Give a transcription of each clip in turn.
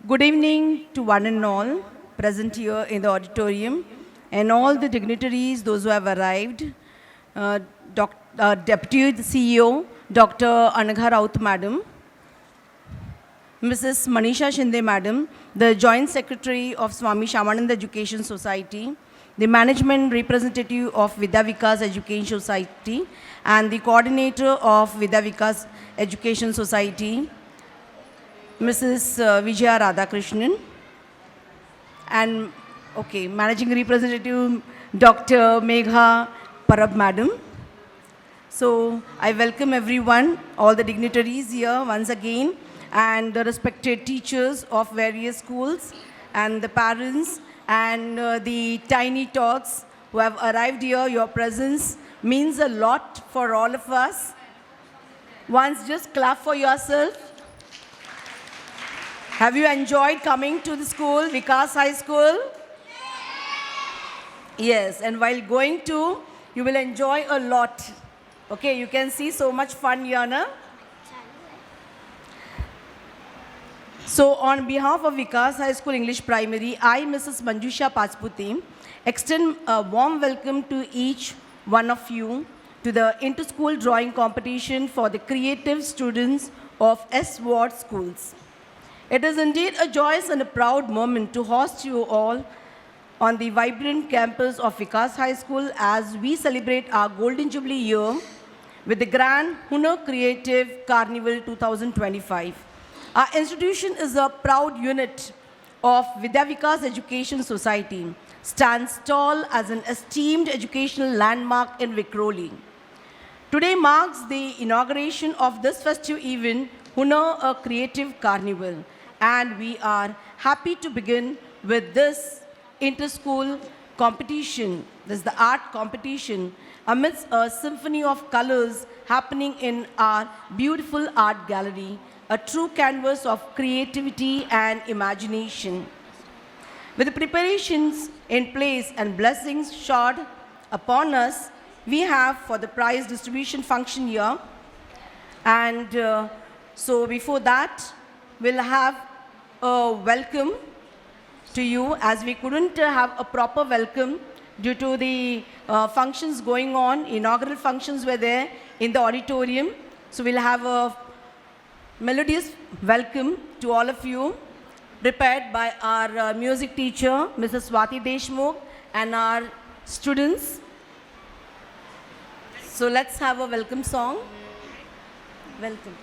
Good evening to one and all present here in the auditorium and all the dignitaries, those who have arrived. Uh, Deputy CEO, Dr. Anagha Raut Madam, Mrs. Manisha Shinde Madam, the Joint Secretary of Swami Shamananda Education Society, the Management Representative of Vidya Vikas Education Society, and the Coordinator of Vidya Vikas Education Society, Mrs. Vijaya Radhakrishnan, and Managing Representative Dr. Megha Parab Madam. So I welcome everyone, all the dignitaries here once again, and the respected teachers of various schools, and the parents, and the tiny tots who have arrived here. Your presence means a lot for all of us. Once just clap for yourself. Have you enjoyed coming to the school, Vikas High School? Yes, and while going to, you will enjoy a lot. Okay, you can see so much fun here, na? So on behalf of Vikas High School English Primary, I, Mrs. Manjusha Pachputi, extend a warm welcome to each one of you to the inter-school drawing competition for the creative students of S. Ward schools. It is indeed a joyous and a proud moment to host you all on the vibrant campus of Vikas High School as we celebrate our Golden Jubilee year with the Grand Hunar Creative Carnival 2025. Our institution is a proud unit of Vidya Vikas Education Society, stands tall as an esteemed educational landmark in Vikhroli. Today marks the inauguration of this festive event, Hunar, a Creative Carnival, and we are happy to begin with this inter-school competition. This is the art competition amidst a symphony of colors happening in our beautiful art gallery, a true canvas of creativity and imagination. With the preparations in place and blessings showered upon us, we have for the prize distribution function here. And so before that, we'll have a welcome to you, as we couldn't have a proper welcome due to the functions going on. Inaugural functions were there in the auditorium. So we'll have a melodious welcome to all of you, prepared by our music teacher, Mrs. Swati Deshmukh, and our students. So let's have a welcome song. Welcome.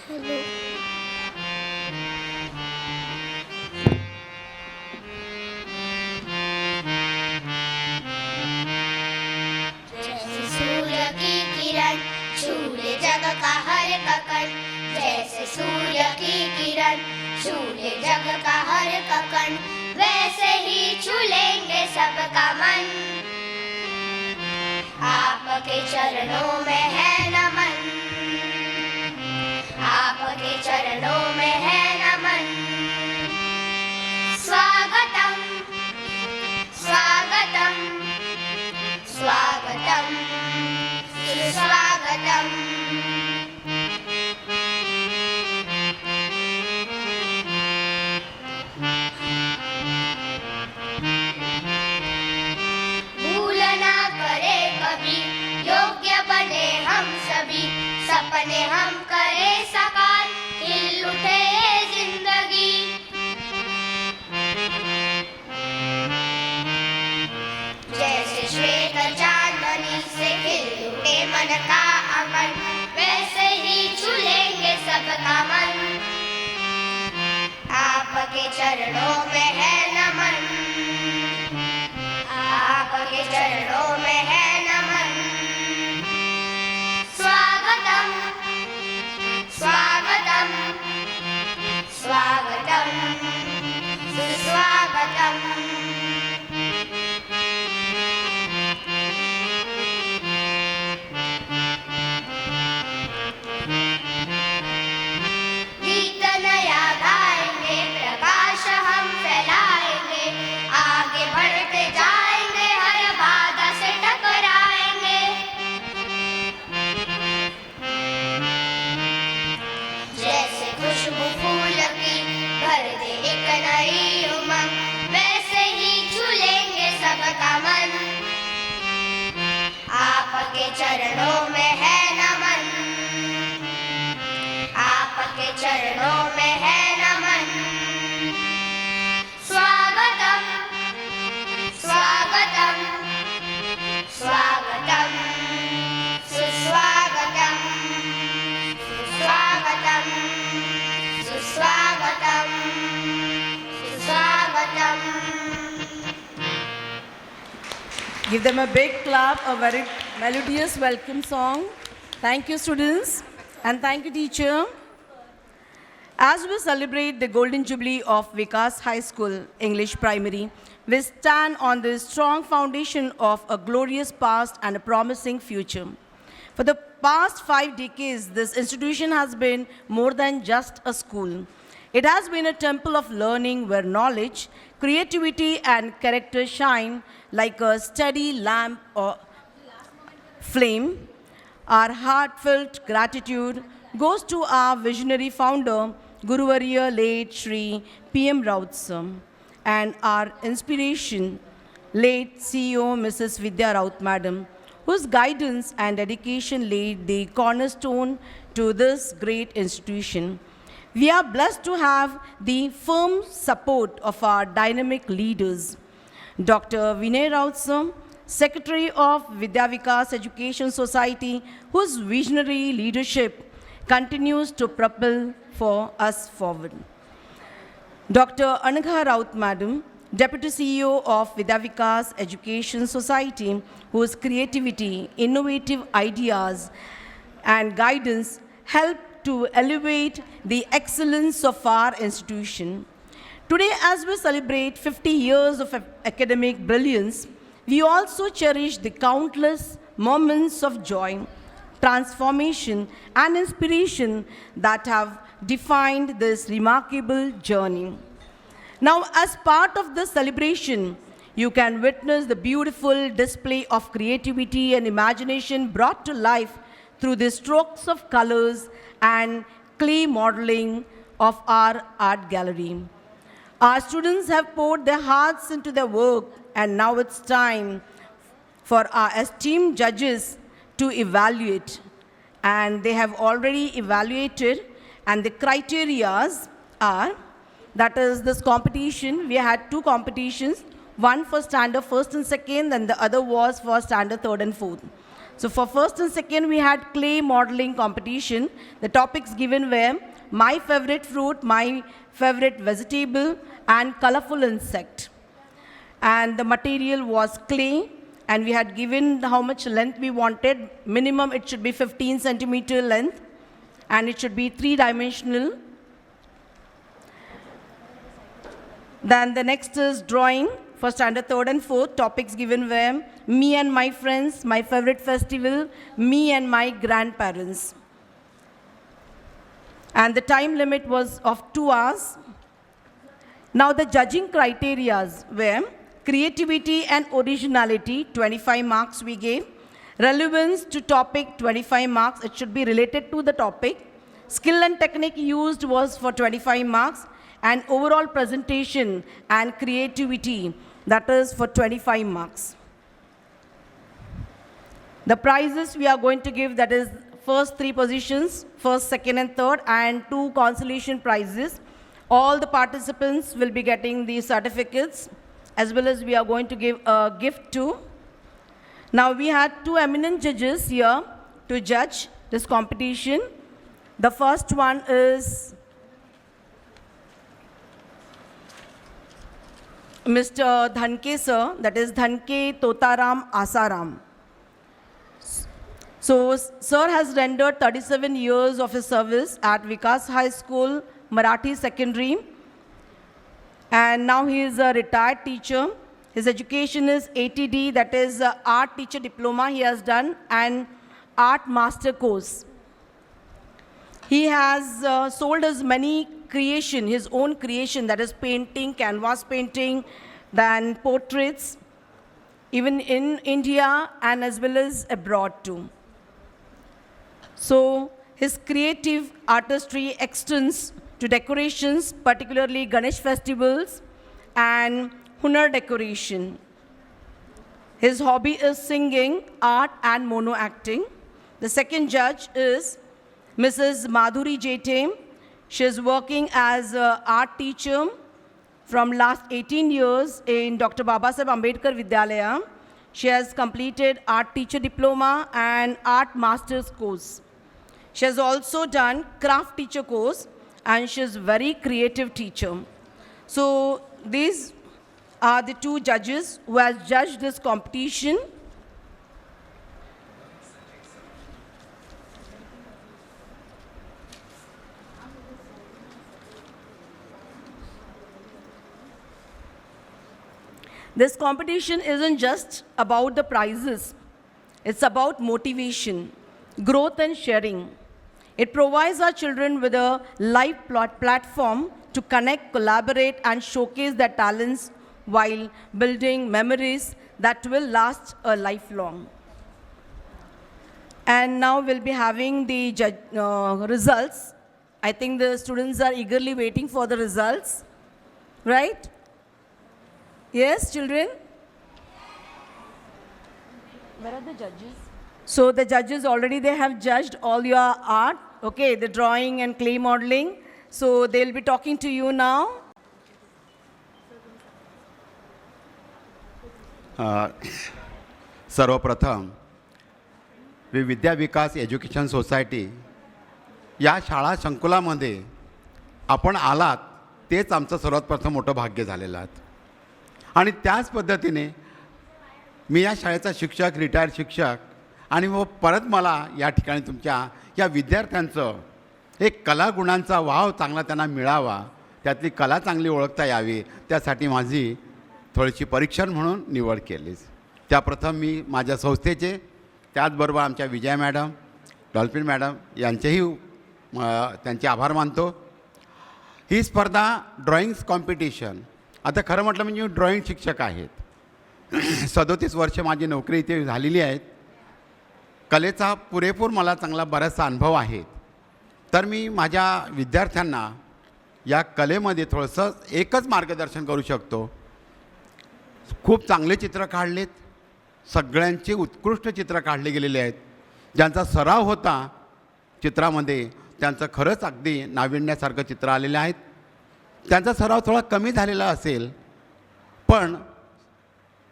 Hello. जैसे सूर्य की किरण छूले जग का हर ककन, जैसे सूर्य की किरण छूले जग का हर ककन, वैसे ही छूलेंगे सबका मन। आपके चरणों में है नमन, आपके चरणों में है नमन। स्वागतम स्वागतम स्वागतम सुस्वागतम। भूल ना करे कभी, योग्य बने हम सभी, सपने हम करे साकार, खिल उठे जिंदगी। जैसे श्वेत चांदनी से खिल उठे मन का अमन, वैसे ही छूलेंगे सबका मन। आपके चरणों में है नमन, आपके चरणों में है नमन। स्वागतम स्वागतम स्वागतम सुस्वागतम। गीत नया गाएंगे, प्रकाश हम फैलाएंगे, Give them a big clap, a very melodious welcome song. Thank you, students, and thank you, teacher. As we celebrate the Golden Jubilee of Vikas High School English Primary, we stand on the strong foundation of a glorious past and a promising future. For the past 5 decades, this institution has been more than just a school. It has been a temple of learning where knowledge, creativity, and character shine like a steady lamp or flame. Our heartfelt gratitude goes to our visionary founder, Guruvarya late Shri P.M. Raut sir, and our inspiration, late CEO Mrs. Vidya Raut Madam, whose guidance and dedication laid the cornerstone to this great institution. We are blessed to have the firm support of our dynamic leaders, Dr. Vinay Raut sir, Secretary of Vidya Vikas Education Society, whose visionary leadership continues to propel for us forward. Dr. Anagha Raut Madam, Deputy CEO of Vidya Vikas Education Society, whose creativity, innovative ideas, and guidance help to elevate the excellence of our institution. Today, as we celebrate 50 years of academic brilliance, we also cherish the countless moments of joy, transformation, and inspiration that have defined this remarkable journey. Now, as part of this celebration, you can witness the beautiful display of creativity and imagination brought to life through the strokes of colors and clay modeling of our art gallery. Our students have poured their hearts into their work, and now it's time for our esteemed judges to evaluate. And they have already evaluated, and the criterias are, that is this competition. We had 2 competitions, one for standard 1st and 2nd, and the other was for standard 3rd and 4th. So for 1st and 2nd, we had clay modeling competition. The topics given were my favorite fruit, my favorite vegetable, and colorful insect. And the material was clay, and we had given how much length we wanted. Minimum, it should be 15 centimeter length, and it should be 3-dimensional. Then the next is drawing for standard 3rd and 4th. Topics given were me and my friends, my favorite festival, me and my grandparents. And the time limit was of 2 hours. Now the judging criteria were creativity and originality, 25 marks we gave. Relevance to topic, 25 marks. It should be related to the topic. Skill and technique used was for 25 marks. And overall presentation and creativity, that is for 25 marks. The prizes we are going to give, that is first 3 positions, 1st, 2nd, and 3rd, and 2 consolation prizes. All the participants will be getting these certificates, as well as we are going to give a gift too. Now we had 2 eminent judges here to judge this competition. The first one is Mr. Dhanke sir, that is Dhanke Totaram Asaram. So, sir has rendered 37 years of his service at Vikas High School, Marathi Secondary, and now he is a retired teacher. His education is ATD, that is Art Teacher Diploma he has done, and Art Master course. He has sold us many creation, his own creation, that is painting, canvas painting, then portraits, even in India and as well as abroad too. So his creative artistry extends to decorations, particularly Ganesh festivals and Hunar decoration. His hobby is singing, art, and mono acting. The second judge is Mrs. Madhuri Jete. She is working as an art teacher from last 18 years in Dr. Babasaheb Ambedkar Vidyalaya. She has completed art teacher diploma and art master's course. She has also done craft teacher course, and she is very creative teacher. So these are the two judges who has judged this competition. This competition isn't just about the prizes. It's about motivation, growth, and sharing. It provides our children with a live platform to connect, collaborate, and showcase their talents while building memories that will last a lifelong. And now we'll be having the results. I think the students are eagerly waiting for the results, right? Yes, children? Where are the judges? So the judges already, they have judged all your art, okay, the drawing and clay modeling. So they'll be talking to you now. सर्वप्रथम विद्या विकास education society या शाळा संकुलामध्ये आपण आलात तेच आमचं सर्वात प्रथम मोठं भाग्य झालेलं आहे. आणि त्याच पद्धतीने मी या शाळेचा शिक्षक, रिटायर्ड शिक्षक, आणि मग परत मला या ठिकाणी तुमच्या या विद्यार्थ्यांचं एक कलागुणांचा वाव चांगला त्यांना मिळावा, त्यातली कला चांगली ओळखता यावी, त्यासाठी माझी थोडीशी परीक्षण म्हणून निवड केलीच. त्याप्रथम मी माझ्या संस्थेचे, त्याचबरोबर आमच्या विजया मॅडम, डॉल्फिन मॅडम यांचेही त्यांचे आभार मानतो. ही स्पर्धा ड्रॉइंग्स कॉम्पिटिशन, आता खरं म्हटलं म्हणजे ड्रॉइंग शिक्षक आहेत. 37 वर्ष माझी नोकरी इथे झालेली आहेत. कलेचा पुरेपूर मला चांगला बराचसा अनुभव आहे. तर मी माझ्या विद्यार्थ्यांना या कलेमध्ये थोडंसं एकच मार्गदर्शन करू शकतो. खूप चांगले चित्र काढलेत, सगळ्यांचे उत्कृष्ट चित्र काढले गेलेले आहेत. ज्यांचा सराव होता चित्रामध्ये त्यांचं खरंच अगदी नाविन्यासारखं चित्र आलेलं आहेत. त्यांचा सराव थोडा कमी झालेला असेल, पण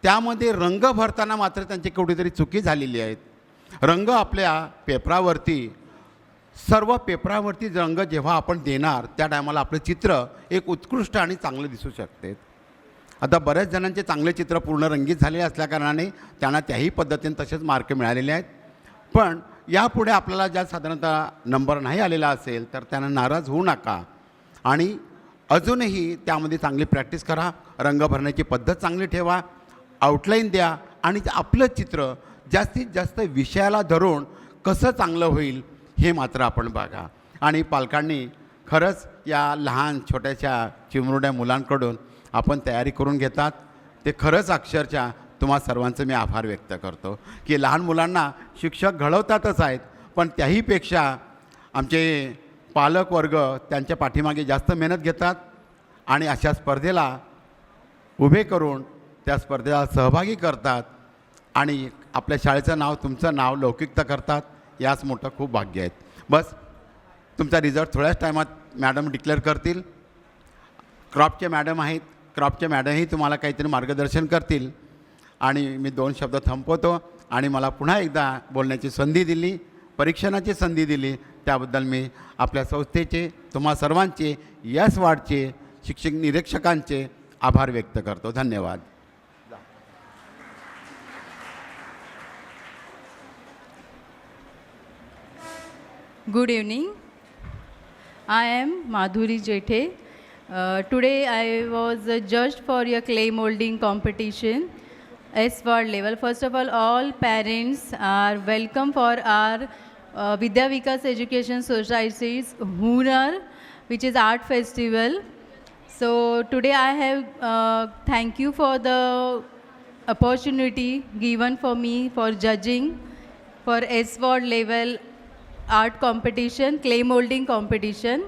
त्यामध्ये रंग भरताना मात्र त्यांची कुठेतरी चुकी झालेली आहेत. रंग आपल्या पेपरावरती, सर्व पेपरावरती रंग जेव्हा आपण देणार त्या टायमाला आपलं चित्र एक उत्कृष्ट आणि चांगलं दिसू शकते. आता बऱ्याच जणांचे चांगले चित्र पूर्ण रंगीत झालेले असल्याकारणाने त्यांना त्याही पद्धतीने तसेच मार्क मिळालेले आहेत. पण यापुढे आपल्याला ज्या साधारणतः नंबर नाही आलेला असेल तर त्यांना नाराज होऊ नका आणि अजूनही त्यामध्ये चांगली प्रॅक्टिस करा. रंग भरण्याची पद्धत चांगली ठेवा, आउटलाईन द्या आणि आपलं चित्र जास्तीत जास्त विषयाला धरून कसं चांगलं होईल हे मात्र आपण बघा. आणि पालकांनी खरंच या लहान छोट्याशा चिमुरड्या मुलांकडून आपण तयारी करून घेतात ते खरंच अक्षरशः तुम्हा सर्वांचं मी आभार व्यक्त करतो की लहान मुलांना शिक्षक घडवतातच आहेत, पण त्याहीपेक्षा आमचे पालक वर्ग त्यांच्या पाठीमागे जास्त मेहनत घेतात आणि अशा स्पर्धेला उभे करून त्या स्पर्धेला सहभागी करतात आणि आपल्या शाळेचं नाव, तुमचं नाव लौकिकता करतात. याच मोठं खूप भाग्य आहेत. बस तुमचा रिझल्ट थोड्याच टायमात मॅडम डिक्लेअर करतील. क्रॉपचे मॅडम आहेत, क्रॉपचे मॅडमही तुम्हाला काहीतरी मार्गदर्शन करतील. आणि मी 2 शब्द थांबवतो आणि मला पुन्हा एकदा बोलण्याची संधी दिली, परीक्षणाची संधी दिली, त्याबद्दल मी आपल्या संस्थेचे, तुम्हा सर्वांचे, यस वार्डचे, शिक्षक निरीक्षकांचे आभार व्यक्त करतो. धन्यवाद. Good evening. I am Madhuri Jethe. Today I was judged for your clay molding competition, S-Ward level. First of all parents are welcome for our Vidya Vikas Education Society's Hunar, which is art festival. So today I have thank you for the opportunity given for me for judging for S-Ward level art competition, clay molding competition.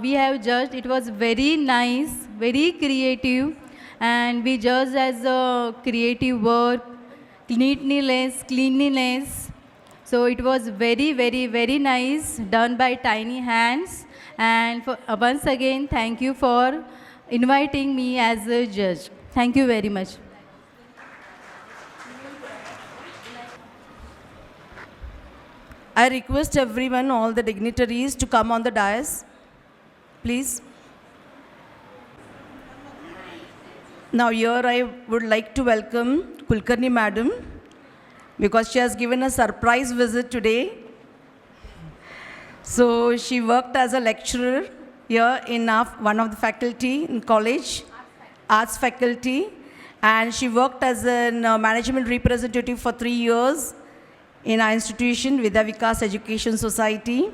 We have judged, it was very nice, very creative, and we judged as a creative work, cleanliness. So it was very, very, very nice, done by tiny hands. And once again, thank you for inviting me as a judge. Thank you very much. I request everyone, all the dignitaries, to come on the dais, please. Now here I would like to welcome Kulkarni Madam because she has given a surprise visit today. So she worked as a lecturer here in one of the faculty in college, arts faculty, and she worked as a management representative for 3 years in our institution, Vidya Vikas Education Society.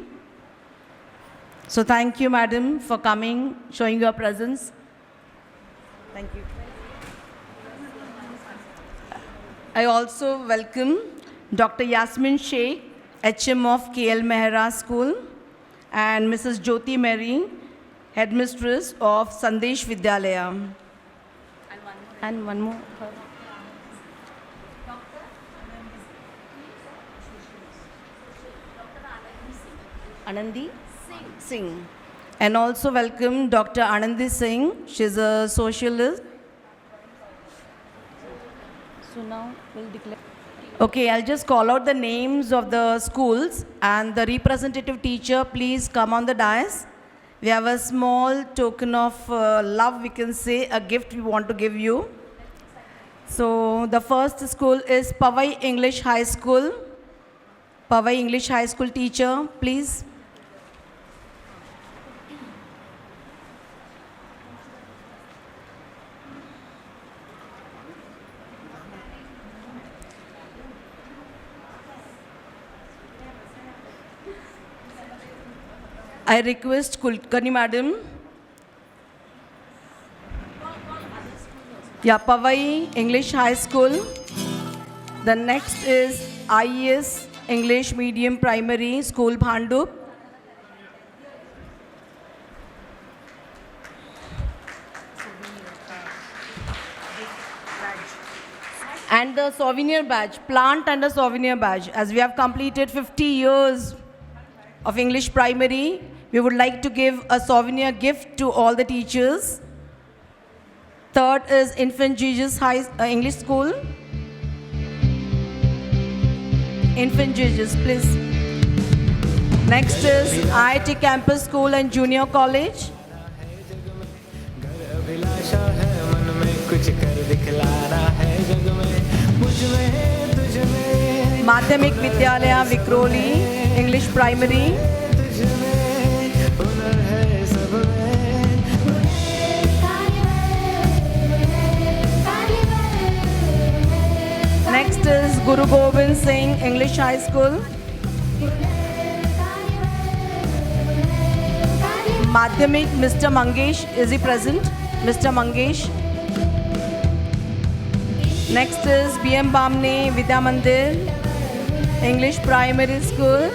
So thank you, madam, for coming, showing your presence. Thank you. I also welcome Dr. Yasmin Sheikh, HM of KL Mehra School, and Mrs. Jyoti Mary, Headmistress of Sandesh Vidyalaya. And one more. Anandi Singh. And also welcome Dr. Anandi Singh. She's a socialist. So now we'll declare. Okay, I'll just call out the names of the schools and the representative teacher, please come on the dais. We have a small token of love, we can say, a gift we want to give you. So the first school is Powai English High School. Powai English High School teacher, please. I request Kulkarni Madam. Yeah, Powai English High School. The next is IES English Medium Primary School, Bhandup. And the souvenir badge, plant and a souvenir badge. As we have completed 50 years of English primary, we would like to give a souvenir gift to all the teachers. Third is Infant Jesus English School. Infant Jesus, please. Next is IIT Campus School and Junior College. Madhyamik Vidyalaya Vikroli English Primary. Next is Guru Gobind Singh English High School. Madhyamik Mr. Mangesh, is he present? Mr. Mangesh. Next is BM Bamne Vidya Mandir English Primary School.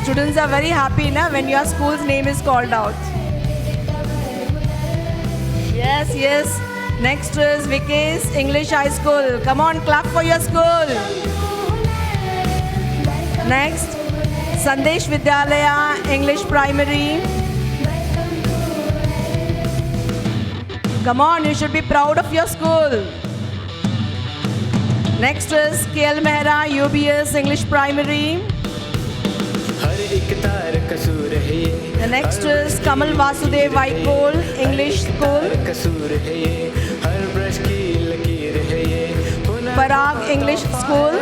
Students are very happy na, when your school's name is called out. Yes, yes. Next is Vikesh English High School. Come on, clap for your school. Next, Sandesh Vidyalaya English Primary. Come on, you should be proud of your school. Next is KL Mehra UBS English Primary. The next is Kamal Vasudev Vaikol English School. Parag English School.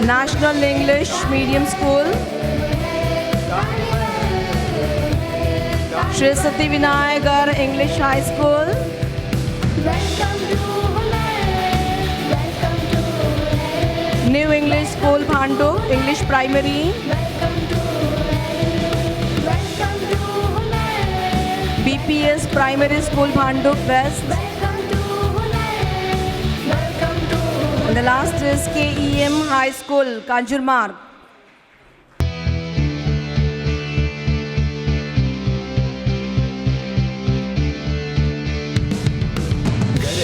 National English Medium School. Shri Sati Vinayagar English High School. New English School Bhandup English Primary. BPS Primary School Bhandup West. And the last is KEM High School Kanjurmarg.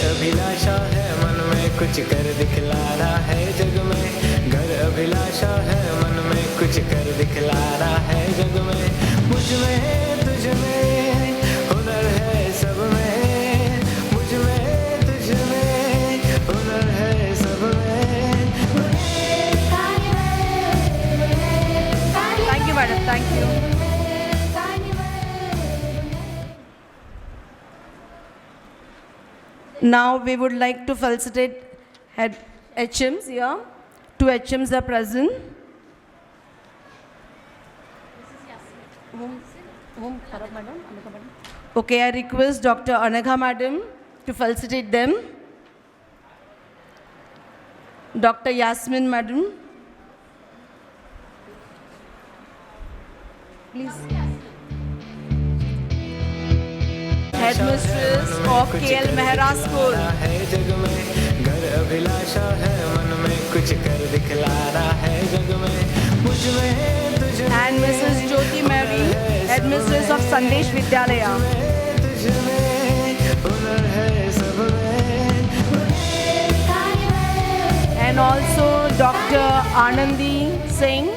अभिलाषा है मन में कुछ कर दिखलाना है जग में। घर अभिलाषा है मन में कुछ कर दिखलाना है जग में। मुझ में तुझ में हुनर है सब में। मुझ में तुझ में हुनर है सब में। Thank you. Now we would like to felicitate head HMs here. Two HMs are present. Okay, I request Dr. Anagha Madam to felicitate them. Dr. Yasmin Madam. Please. Headmistress of KL Mehra School. है जग में घर अभिलाषा है मन में कुछ कर दिखलाना है जग में मुझ में तुझ में And Mrs. Jyoti Mary, Headmistress of Sandesh Vidyalaya. तुझ में हुनर है सब में And also Dr. Anandi Singh.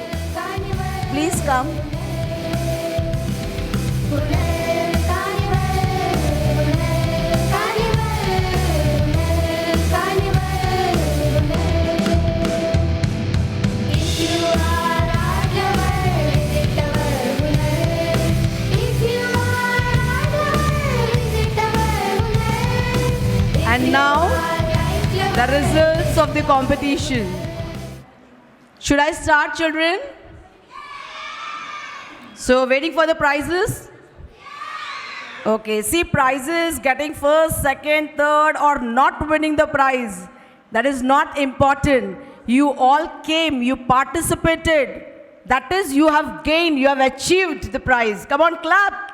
Please come. And now, the results of the competition. Should I start, children? So, waiting for the prizes? Okay, see, prizes, getting first, second, third, or not winning the prize. That is not important. You all came, you participated. That is, you have gained, you have achieved the prize. Come on, clap.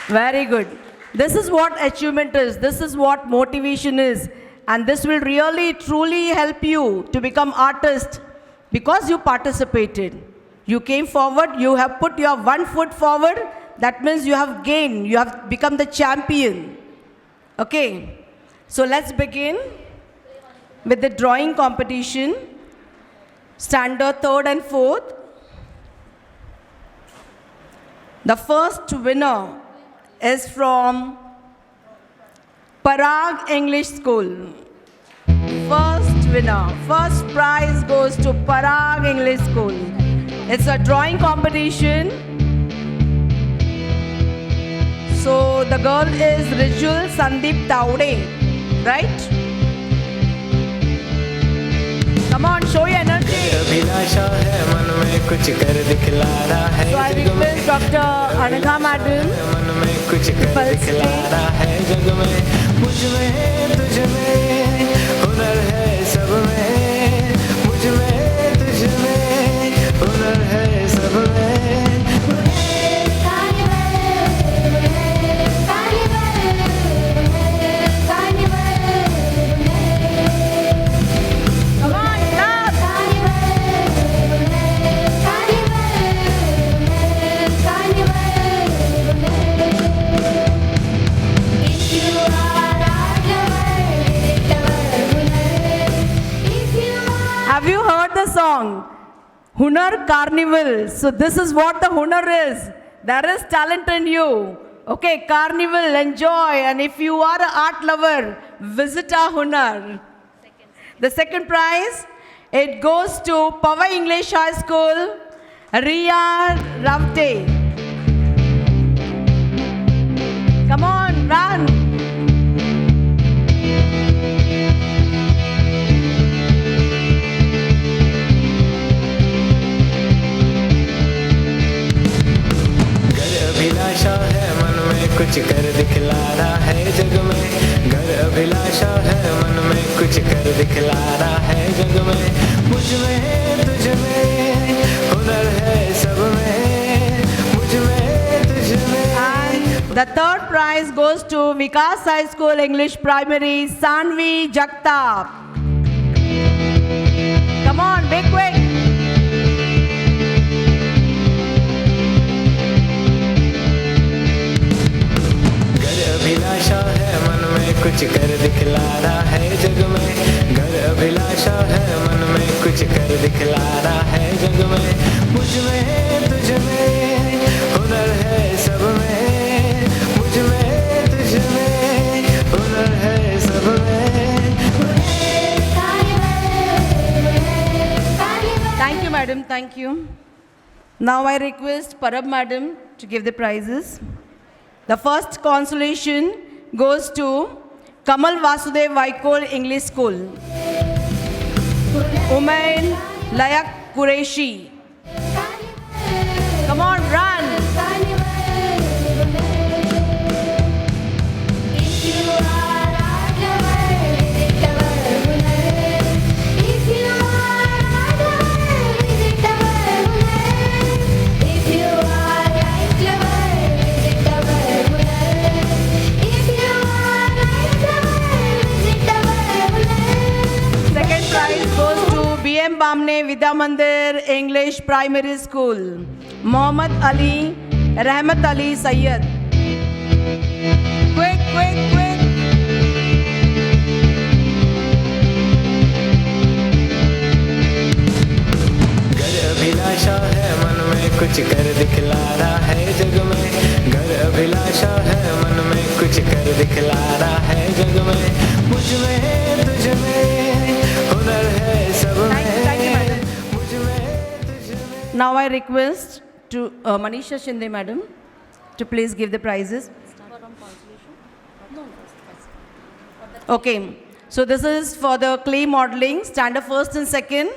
Very good. This is what achievement is. This is what motivation is. And this will really, truly help you to become artist because you participated. You came forward, you have put your one foot forward. That means you have gained, you have become the champion. Okay. So let's begin with the drawing competition. Standard third and fourth. The first winner is from Parag English School. First winner, first prize goes to Parag English School. It's a drawing competition. So the girl is Rijul Sandeep Taude, right? Come on, show your energy. अभिलाषा है मन में कुछ कर दिखलाना है So I request Dr. Anagha Madam. मन में कुछ कर दिखलाना है जग में मुझ में तुझ में हुनर है सब में मुझ में तुझ में हुनर है सब में Come on, clap. Have you heard the song? Hunar Carnival. So this is what the Hunar is. There is talent in you. Okay, Carnival, enjoy. And if you are an art lover, visit our Hunar. The second prize, it goes to Powai English High School, Ria Ravte. Come on, run. घर अभिलाषा है मन में कुछ कर दिखलाना है जग में घर अभिलाषा है मन में कुछ कर दिखलाना है जग में मुझ में तुझ में हुनर है सब में मुझ में तुझ में And the third prize goes to Vikas High School English Primary, Sanvi Jagtap. Come on, be quick. घर अभिलाषा है मन में कुछ कर दिखलाना है जग में घर अभिलाषा है मन में कुछ कर दिखलाना है जग में मुझ में तुझ में हुनर है सब में मुझ में तुझ में हुनर है सब में Thank you, madam. madam. Thank you. Now I request Parab madam to give the prizes. The first consolation goes to Kamal Vasudev Vaikol English School. Umair Layak Qureshi. Come on, run. Second prize goes to BM Bamne Vidya Mandir English Primary School. Mohammad Ali, Rahmat Ali Sayyed. Quick, quick, quick. घर अभिलाषा है मन में कुछ कर दिखलाना है जग में घर अभिलाषा है मन में कुछ कर दिखलाना है जग में मुझ में तुझ में हुनर है सब Thank you, में madam. मुझ में तुझ में Now I request to Manisha Shinde madam to please give the prizes. Okay, so this is for the clay modeling, standard first and second.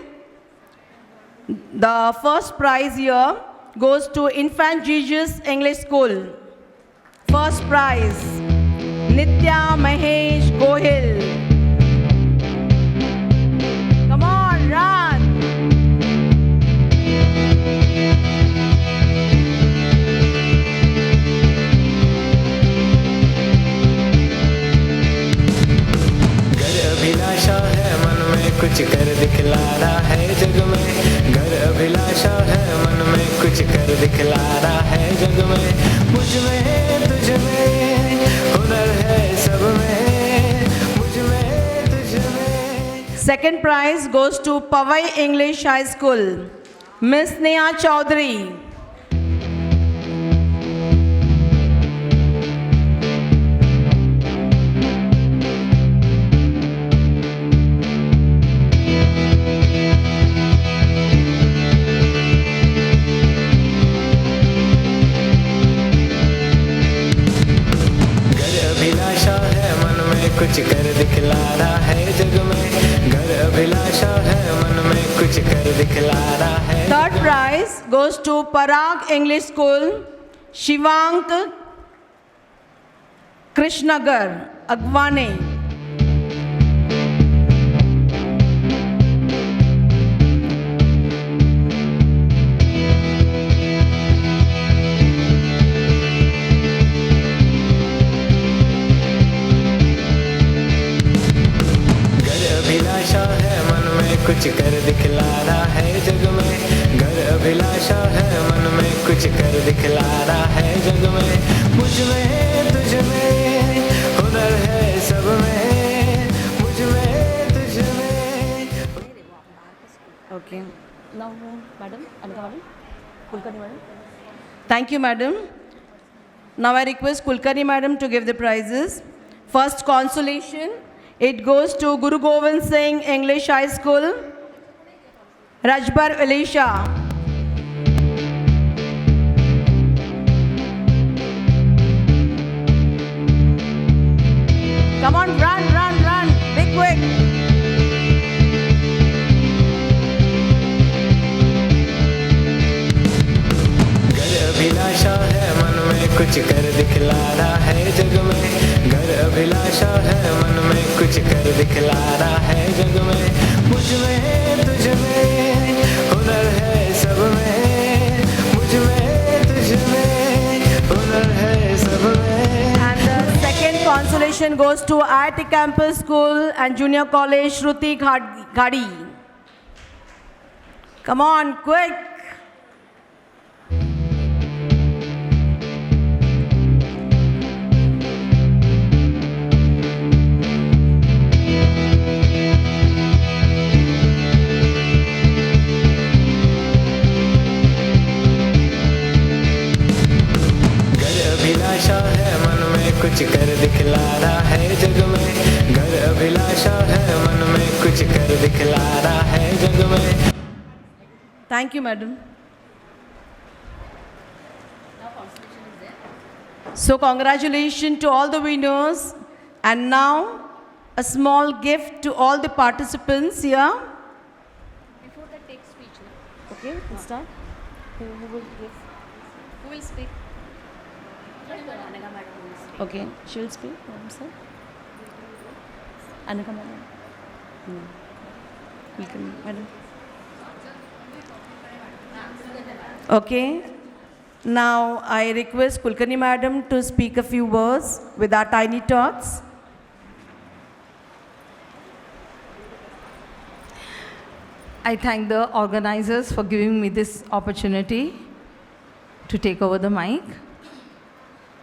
The first prize here goes to Infant Jesus English School. First prize, Nitya Mahesh Gohil. Come on, run. घर अभिलाषा है मन में कुछ कर दिखलाना है जग में घर अभिलाषा है मन में कुछ कर दिखलाना है जग में मुझ में तुझ में हुनर है सब में मुझ में तुझ में Second prize goes to Pavai English High School. Miss Neha Chaudhary. घर अभिलाषा है मन में कुछ कर दिखलाना है जग में घर अभिलाषा है मन में कुछ कर दिखलाना है Third prize goes to Parag English School, Shivank Krishnagar, Agwane. घर अभिलाषा है मन में कुछ कर दिखलाना है जग में घर अभिलाषा है मन में कुछ कर दिखलाना है जग में मुझ में तुझ में हुनर है सब में मुझ में तुझ में Okay. Now, madam, Anika madam, Kulkarni madam. Thank you, madam. Now I request Kulkarni madam to give the prizes. First consolation, it goes to Guru Govind Singh English High School, Rajbar Elisha. Come on, run, run, run, be quick. घर अभिलाषा है मन में कुछ कर दिखलाना है जग में घर अभिलाषा है मन में कुछ कर दिखलाना है जग में मुझ में तुझ में हुनर है सब में मुझ में तुझ में हुनर है सब में And the second consolation goes to IIT Campus School and Junior College Shruti Ghadi. Come on, quick. अभिलाषा है मन में कुछ कर दिखलाना है जग में घर अभिलाषा है मन में कुछ कर दिखलाना है जग में Thank you, madam. So congratulations to all the winners. And now a small gift to all the participants here. Before that, take speech. No? Okay, we'll start. Who will give? Who will speak? Okay, she will speak. Madam, sir. Anika madam. Welcome, madam. Okay. Now I request Kulkarni madam to speak a few words with our tiny tots. I thank the organizers for giving me this opportunity to take over the mic.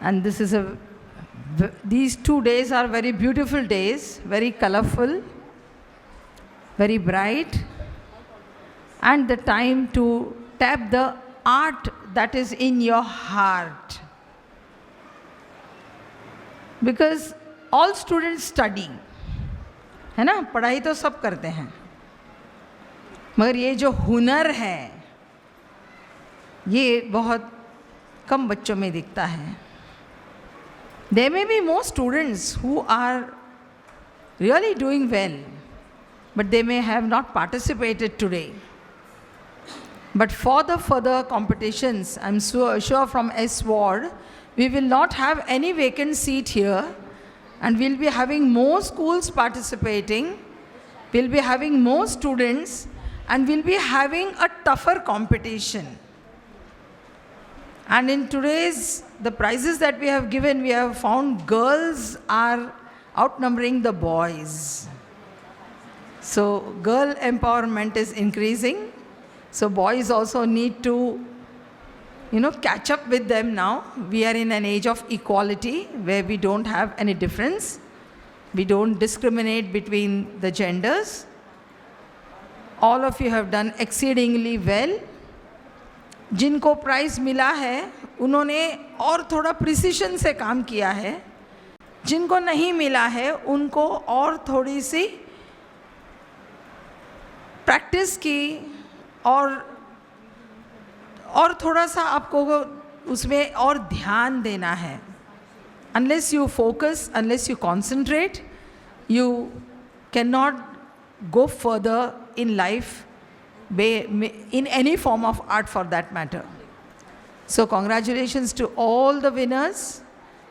And these 2 days are very beautiful days, very colorful, very bright, and the time to tap the art that is in your heart. Because all students study, है ना, पढ़ाई तो सब करते हैं, मगर ये जो हुनर है ये बहुत कम बच्चों में दिखता है. There may be more students who are really doing well, but they may have not participated today. But for the further competitions, I'm sure from S Ward, we will not have any vacant seat here, and we'll be having more schools participating, we'll be having more students, and we'll be having a tougher competition. And in today's, the prizes that we have given, we have found girls are outnumbering the boys. So girl empowerment is increasing. So boys also need to, catch up with them now. We are in an age of equality where we don't have any difference. We don't discriminate between the genders. All of you have done exceedingly well. जिनको price मिला है उन्होंने और थोड़ा precision से काम किया है, जिनको नहीं मिला है उनको और थोड़ी सी प्रैक्टिस की और थोड़ा सा आपको उसमें और ध्यान देना है. Unless you focus, unless you concentrate, you cannot go further in life, in any form of art for that matter. So congratulations to all the winners.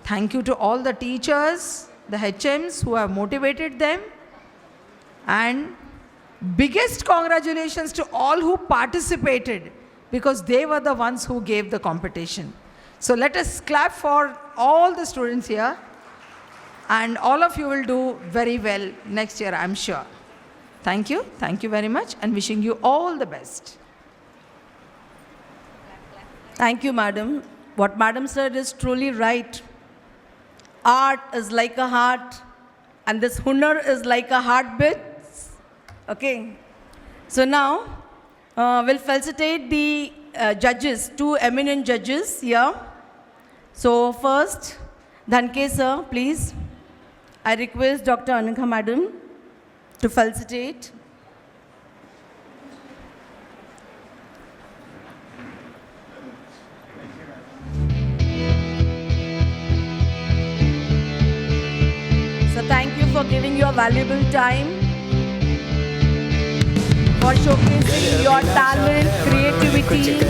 Thank you to all the teachers, the HMs who have motivated them. And biggest congratulations to all who participated, because they were the ones who gave the competition. So let us clap for all the students here. And all of you will do very well next year, I'm sure. Thank you very much, and wishing you all the best. Thank you, madam. What madam said is truly right. Art is like a heart, and this hunar is like a heartbeat. Okay. So now we'll felicitate the judges, 2 eminent judges here. So first, Dhanke sir, please. I request Dr. Anika madam to felicitate. So thank you for giving your valuable time, for showcasing your talent, creativity.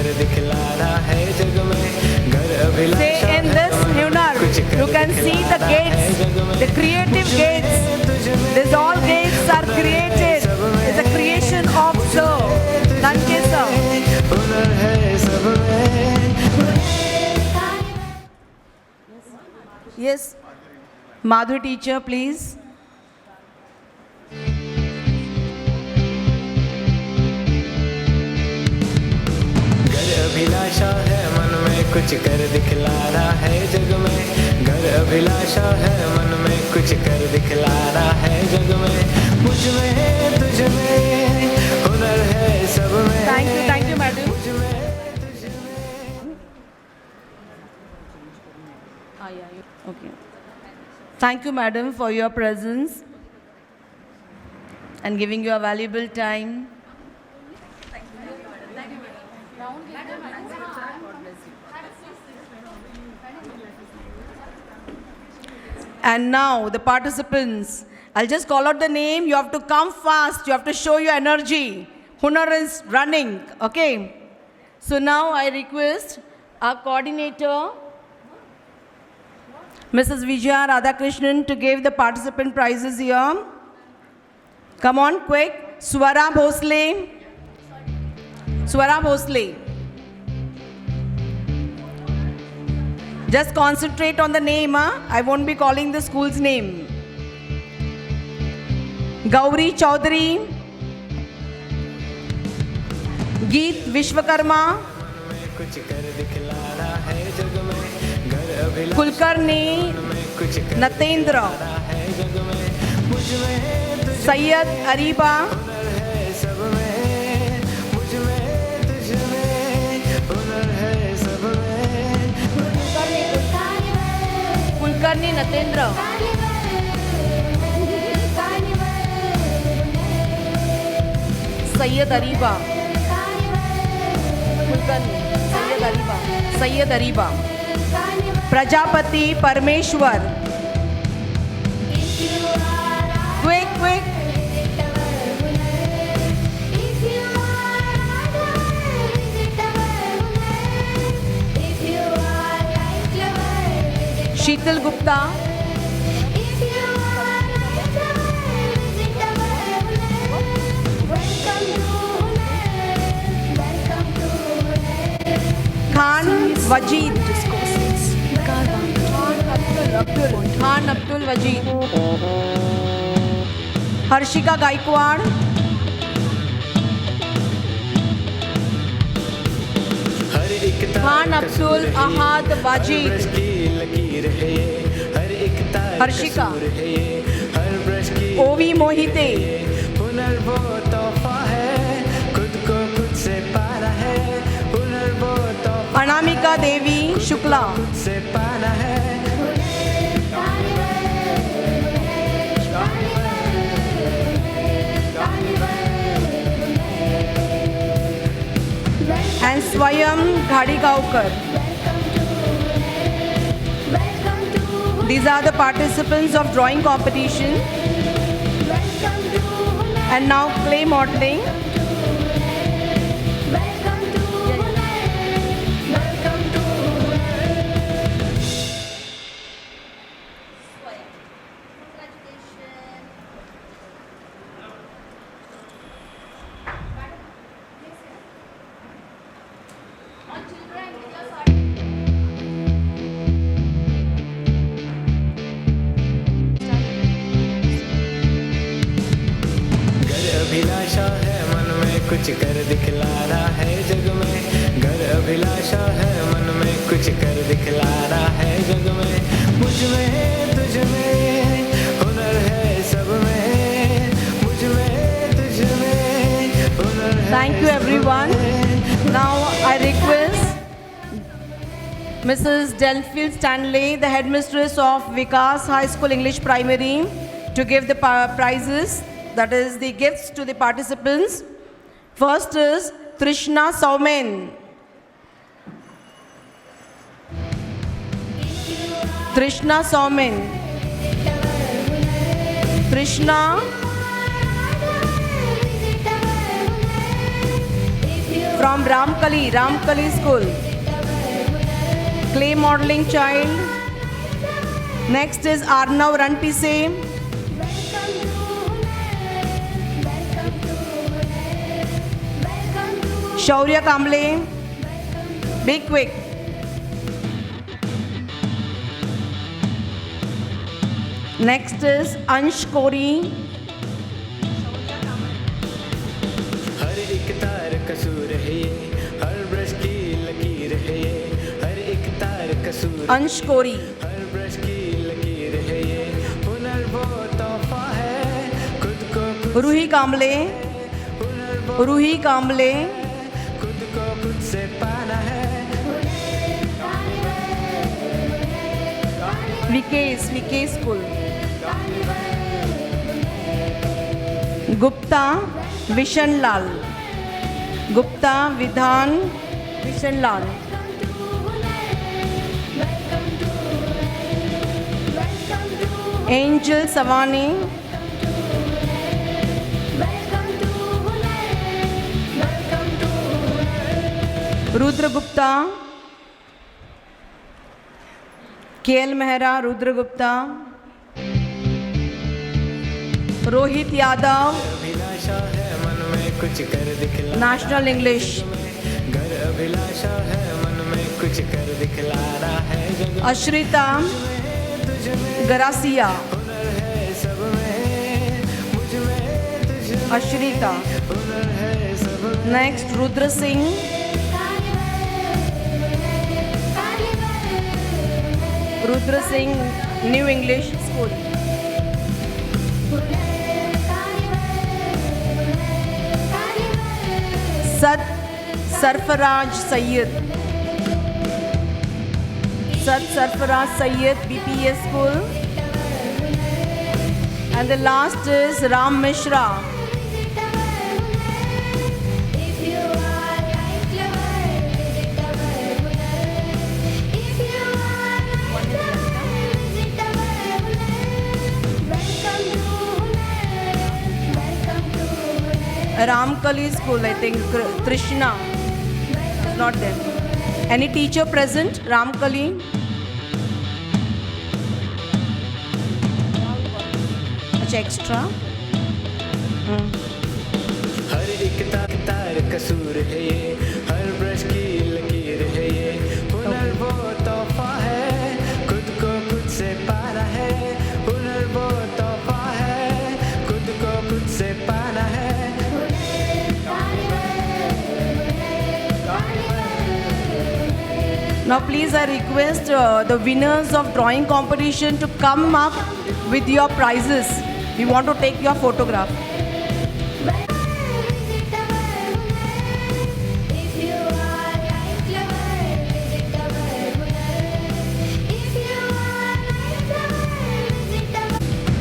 Say in this hunar, you can see the gates, the creative gates. These all gates are created. It's a creation of Sir Dhanke sir. Yes, Madhu teacher, please. अभिलाषा है मन में कुछ कर दिखलाना है जग में, घर अभिलाषा है मन में कुछ कर दिखलाना है जग में, मुझ में तुझ में हुनर है सब में. Thank you, madam. मुझ में तुझ में. Okay. Thank you, madam, for your presence and giving your valuable time. Thank you, madam. And now the participants, I'll just call out the name. You have to come fast. You have to show your energy. Hunar is running. Okay. So now I request our coordinator, Mrs. Vijaya Radhakrishnan, to give the participant prizes here. Come on, quick. Swara Bhosle. Swara Bhosle. Just concentrate on the name. I won't be calling the school's name. Gauri Chaudhary. Geet Vishwakarma. कुछ कर दिखलाना है जग में घर अभिलाषा Kulkarni कुछ कर Natendra. है जग में मुझ में तुझ Sayyid Ariba. हुनर है सब में मुझ में तुझ में हुनर है सब में Kulkarni Natendra. Sayyid Ariba. Kulkarni. Sayyid Ariba. Sayyid Ariba. Prajapati Parmeshwar. Quick, quick. Sheetal Gupta. Khan Wajid. Khan Abdul Wajid. Harshika Gaikwad. हर एक तार Khan का Abdul सूर है ये, Ahad हर Wajid. ब्रश की लकीर है ये हर एक तार का हर्षिका। सूर है ये हर ब्रश की Ovi Mohite. हुनर वो तोहफा है खुद को खुद से पाना है हुनर वो तोहफा Anamika Devi Shukla. खुद से पाना है And Swayam Ghadigaonkar. These are the participants of drawing competition. And now clay modeling. घर अभिलाषा है मन में कुछ कर दिखलाना है जग में घर अभिलाषा है मन में कुछ कर दिखलाना है जग में मुझ में तुझ में हुनर है सब में मुझ में तुझ में हुनर है Thank you, everyone. Now I request Mrs. Delphine Stanley, the headmistress of Vikas High School English Primary, to give the prizes, that is the gifts to the participants. First is Trishna Saumen. Trishna Saumen. Trishna from Ramkali School. Clay modeling child. Next is Arnav Ranpise. Shaurya Kamble. Be quick. Next is Ansh Kori. हर एक तार कसूर है ये हर brush की लकीर है ये हर एक तार कसूर Ansh Kori. हर ब्रश की लकीर है ये हुनर वो तोहफा है खुद को खुद Ruhi Kamble. Ruhi Kamble. खुद को खुद से पाना है VK School. Gupta Vishan Lal. Gupta Vidhan Vishen Lal. Angel Savani. Rudra Gupta. KL Mehra, Rudra Gupta. Rohit Yadav, अभिलाषा है मन में कुछ कर दिखला National English. घर अभिलाषा है मन में कुछ कर दिखलाना है जग Ashrita Garasia. हुनर है सब में मुझ में तुझ में Ashrita. हुनर है सब में Next, Rudra Singh. Rudra Singh, New English School. Sad Sarfaraj Sayyid. Sad Sarfaraj Sayyid, BPS School. And the last is Ram Mishra. Ramkali School, I think, Trishna. It's not there. Any teacher present? Ramkali? Achha, extra? हर एक तार कसूर है ये हर brush की लकीर है ये हुनर वो तोहफा है खुद को खुद से पाना है हुनर वो तोहफा है खुद को खुद से पाना है Now please I request the winners of drawing competition to come up with your prizes. We want to take your photograph.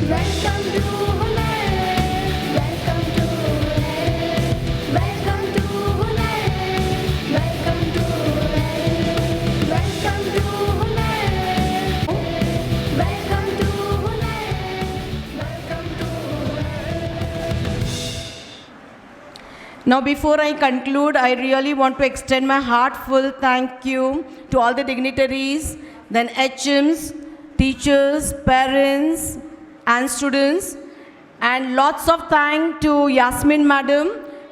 Welcome to Hunar. Welcome to Hunar. Welcome to Hunar. Welcome to Hunar. Welcome to Hunar. Welcome to Hunar. Welcome to Hunar. Now before I conclude, I really want to extend my heartful thank you to all the dignitaries, then HMs, teachers, parents, and students, and lots of thanks to Yasmin madam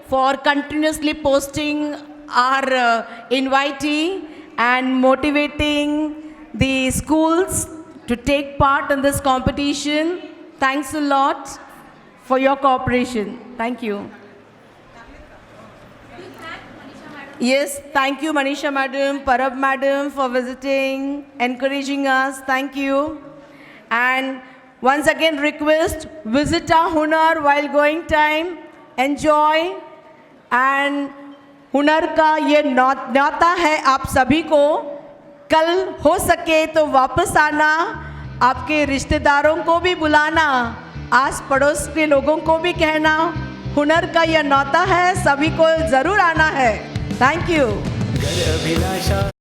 for continuously posting our invitee and motivating the schools to take part in this competition. Thanks a lot for your cooperation. Thank you. Yes, thank you Manisha madam, Parab madam for visiting, encouraging us. Thank you. And once again request, visit our Hunar while going time, enjoy, and हुनर का ये न्योता है आप सभी को, कल हो सके तो वापस आना, आपके रिश्तेदारों को भी बुलाना, आस पड़ोस के लोगों को भी कहना, हुनर का ये न्योता है, सभी को ज़रूर आना है. Thank you. घर अभिलाषा